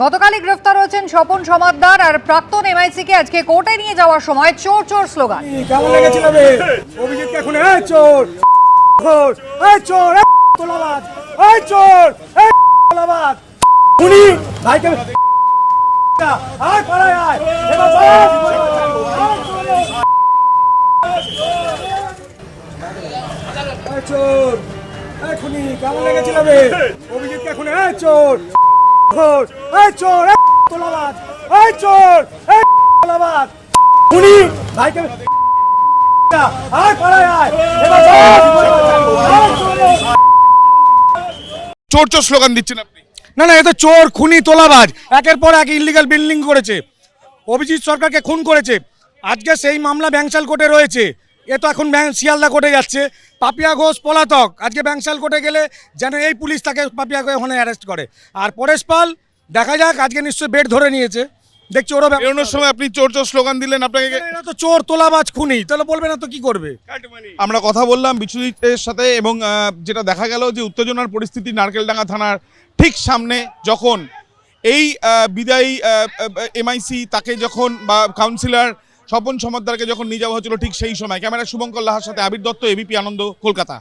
গতকালই গ্রেফতার হয়েছেন স্বপন সমাদ্দার আর প্রাক্তন এমআইসিকে আজকে কোর্টে নিয়ে যাওয়ার সময় চোর চোর স্লোগান। কেমন লেগেছিল বে? অভিজিৎকে এখন এই চোর চোর এই চোর এই তোলাবাজ এই চোর এই তোলাবাজ খুনি ভাইকে আয় পাড়ায় আয় এবার এই চোর এই খুনি কেমন লেগেছিল বে? অভিজিৎকে এখন এই চোর চোর এই চোর এই তোলাবাজ এই চোর এই তোলাবাজ খুনি ভাইকে আয় পাড়ায় আয় এবার চোর চোর স্লোগান দিচ্ছেন আপনি? না না, এ তো চোর খুনি তোলাবাজ, একের পর এক ইলিগাল বিল্ডিং করেছে, অভিজিৎ সরকারকে খুন করেছে। আজকে সেই মামলা ব্যাংশাল কোর্টে রয়েছে, এ তো এখন শিয়ালদা কোর্টে যাচ্ছে। পাপিয়া ঘোষ পলাতক, আজকে ব্যাংশাল কোর্টে গেলে যেন এই পুলিশ তাকে পাপিয়া ঘোষ ওখানে অ্যারেস্ট করে। আর পরেশ পাল দেখা যাক, আজকে নিশ্চয়ই বেড ধরে নিয়েছে, দেখছি ওরও বেরোনোর সময় আপনি চোর চোর স্লোগান দিলেন, আপনাকে এরা তো চোর তোলাবাজ খুনি, তাহলে বলবে না তো কি করবে? আমরা কথা বললাম বিশ্বজিতের সাথে এবং যেটা দেখা গেল যে উত্তেজনার পরিস্থিতি নারকেলডাঙ্গা থানার ঠিক সামনে, যখন এই বিদায়ী এমআইসি তাকে যখন বা কাউন্সিলর স্বপন সমাদ্দারকে যখন নিয়ে যাওয়া হচ্ছিল, ঠিক সেই সময়। ক্যামেরা শুভঙ্কর লাহার সাথে আবির দত্ত, এবিপি আনন্দ, কলকাতা।